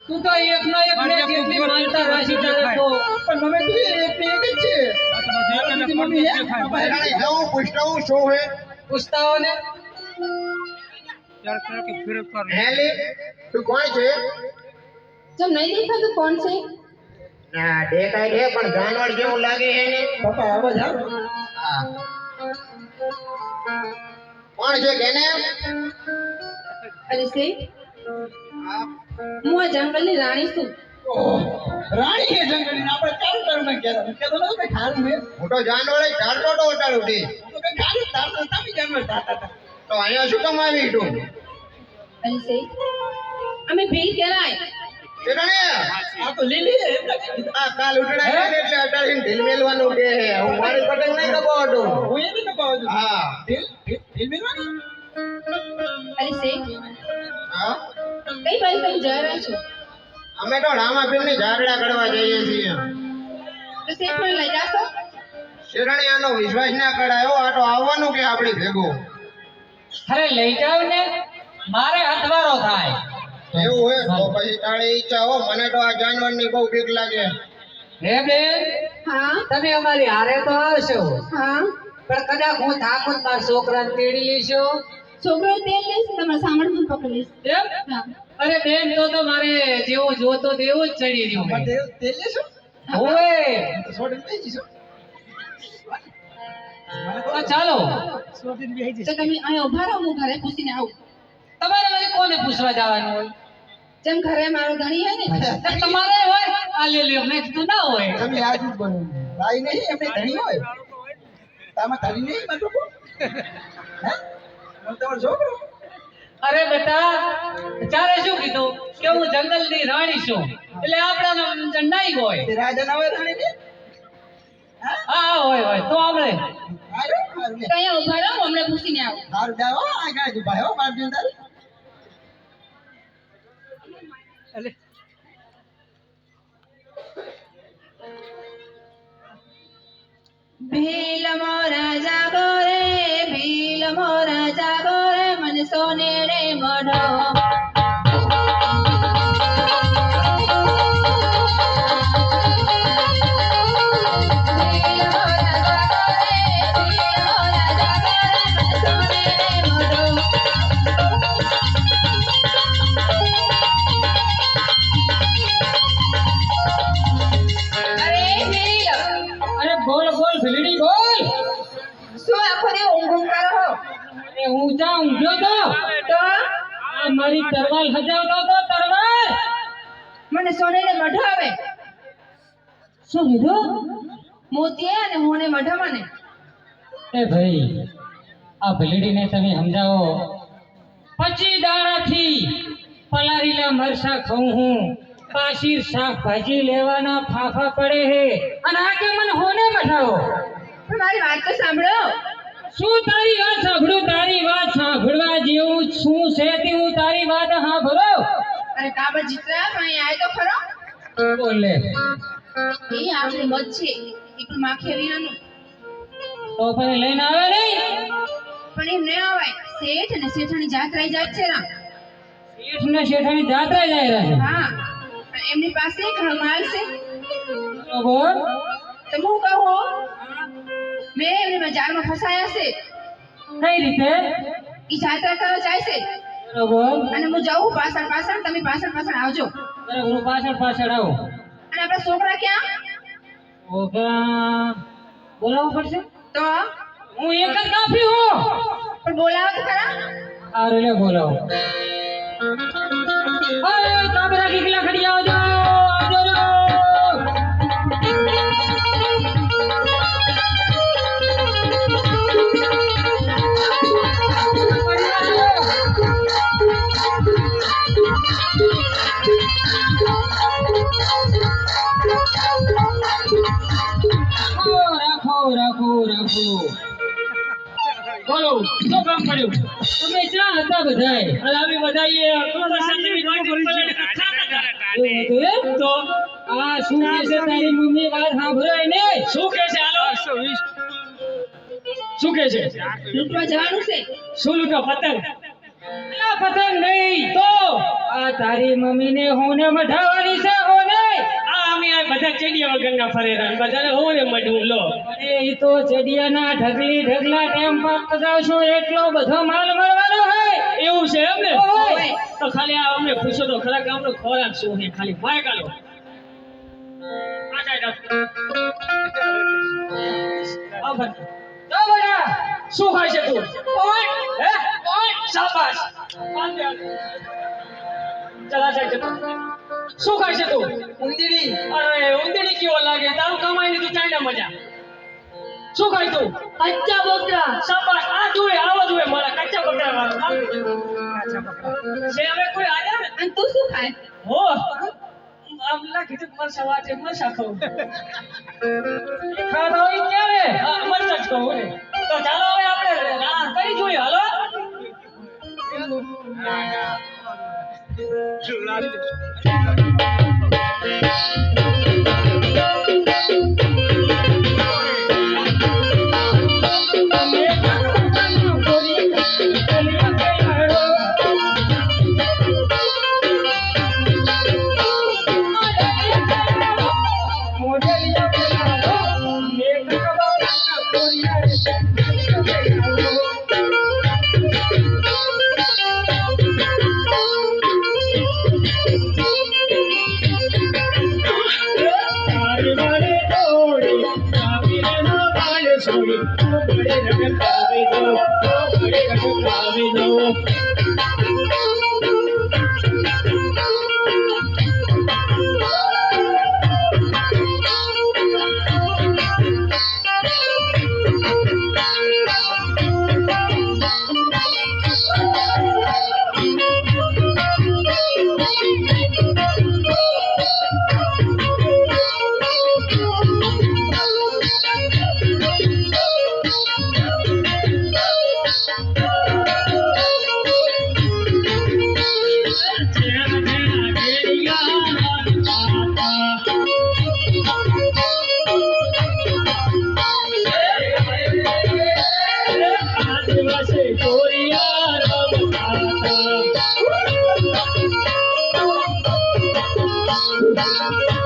તું તો એકનો એક મેચ એટલી માનતા રાશી તારે તો પણ મમ્મી તું એક ને એક જ છે મમ્મી જાઉં પૂછતા હું શું હે પૂછતાઓ ને હેલી તું કોણ છે જब नहीं देखा तो कौन से ના દેખાય છે પણ જાનવર જેવું લાગે છે ને પપ્પા આવાજ આવ કોણ છે કેને अरे सेठ હું આ જંગલની રાણી છું રાણી છે જંગલની આપણે ચાલુ ચાલુ કેતો કેતો ન કે ખારું મે હું તો જાનવર ઝાડતો તો ઉટાડું દી હું તો ખારું તાર તમે જાનવર તાતા તો અહીંયા શું કામ આવી તું अरे सेठ અમે ભીલ કરાય કેને આ તો લીલી આ કાલ ઉઠડાય એટલે અટાડીને ઢીલ મેલવાનું કે હું મારી પતંગ નહીં કપાવતો હું એ નહીં કપાવતો હા ઢીલ મેલવાનું अरे सेठ હા કઈ બાજુ તમે જઈ રહ્યા છો અમે તો રામાપીરની ઝારડા કરવા જઈએ છીએ તો સેઠ મને લઈ જાશો શેરણીયાનો વિશ્વાસ ના કરાયો આ તો આવવાનું કે આપણી ભેગો અરે લઈ જાવ ને મારે હથવારો થાય એવું હોય તો પછી તારી ઈચ્છા હો મને તો આ જાનવરની બહુ બીક લાગે હે બેન હા તમે અમારી હારે તો આવશો હા પણ કદાચ હું થાકું મારા છોકરાને તેડી લેશો છોકરો તેલ લઈશ તમારા સામાન પણ પકડી લઈશ એમ હા અરે બેન તો મારે જેવું જોતો તેવું જ ચડી રહ્યું તેલ લેશો ઓય છોડીને બેસી જઈશું તો ચાલો તો તમે અહીં ઉભા રહો હું ઘરે પૂછીને આવું તમારે વળી કોને પૂછવા જવાનું હોય જેમ ઘરે મારો ધણી હે ને તો તમારે હોય આ લે લે મેં કીધું ના હોય તમે આજ જ બનો ભાઈ નહીં એમને ધણી હોય તામાં ધણી નહીં મતલબ હે તમારો છોકરો અરે બેટા ચારે શું કીધું કે હું જંગલની રાણી છું એટલે આપણાને નહીં હોય તે રાજા ના હોય ધણી ને હા હોય તો આપણે હારું તો અહીંયા ઉભા રહો હું હમણાં પૂછીને આવું હારું જાઓ આ ગાડી ભાઈ હો માર દિન તારી ભીલ મોરા જાગો રે મને સોનેડે મઢો બોલ બોલ ભીલડી બોલ શું આખો દે ઊંઘ કરો છો એ હું જા ઊંઘ્યો તો આ મારી તરવાલ હજાવતો તો તરવાલ મને સોનેડે મઢો આવે શું કીધું મોતીએ અને હોને મઢો મને એ ભાઈ આ ભીલડીને તમે સમજાવો 25 દાડાથી પલારીલા મરસા ખાઉં હું પાછી શાકભાજી લેવાના ફાફા પડે હે અને આ કે મને હોને મઠાવો પણ મારી વાત તો સાંભળો શું તારી વાત સાંભળું તારી વાત સાંભળવા જેવું શું છે તે હું તારી વાત સાંભળો અરે કાબર જીતરા અહીં આય તો ખરો બોલે એ આપણી મત છે એ પણ માખે વિનાનું તો પછી લઈને આવે નહીં પણ એમ નહીં આવાય શેઠ અને શેઠાણી જાત્રા જાય છે રામ શેઠ ને શેઠાની જાત્રા જાય રહે હા અને એમની પાસે ઘણો માલ છે બોલ તો હું કહું મેં એમની બજારમાં ફસાયા છે કઈ રીતે એ જાત્રા કરવા જાય છે બોલ અને હું જાઉં પાછળ પાછળ તમે પાછળ પાછળ આવજો બરાબર પાછળ પાછળ આવો અને આપણા છોકરા ક્યાં ઓકા બોલાવવું પડશે તો હું એક જ કાફી હું પણ બોલાવો તો ખરા આ રે બોલાવો અરે કાબરા કિકલા ખડી આવજો આવજો રે રાખો બોલો શું કામ પડ્યું તમે ક્યાં હતા બધાય આવી બધાઈએ તો આ શું કે છે તારી મમ્મી વાત સાંભળે ને શું કે છે હાલો શું કે છે લૂંટવા જવાનું છે શું લૂંટો પતંગ પતંગ નહીં તો આ તારી મમ્મીને હોને મઢાવાની છે હોને. આ અમે આ બધા ચેડિયા વગરના ફરેરા ને બધાને હોને મઢું લો. અરે ઈ તો ચડિયાના ઢગલી ઢગલા ટેમ પાસ પગાવશો એટલો બધો માલ મળવાનો હોય. એવું છે એમ ને? ઓય. તો ખાલી આ અમને પૂછો તો ખરા કે આમનો ખોરાક શું છે? ખાલી ભાઈ કાલો આ કાંઈ આ ભાઈ જો બડા શું ખાય છે તું? ઓય. હે? શાબાશ. ચલા જાય છે શું ખાય છે તું? ઉંદડી. અરે ઉંદડી કેવો લાગે તારું કમાઈને તું ચાઈના મજા. શું ખાય તું? કચ્ચા બકરા. શાબાશ. આ જોવે આવો જોવે મારા કચ્ચા બકરા વાળા છે. હવે કોઈ આયા ને અને તું શું ખાય? હો આમ લાગી છે મરસા વાટે મરસા ખાઉં. ખાધો ઈ ક્યારે? હા મરસા જ ખાઉં ને. તો ચાલો હવે આપણે કરી જોઈએ હાલો. Thank you.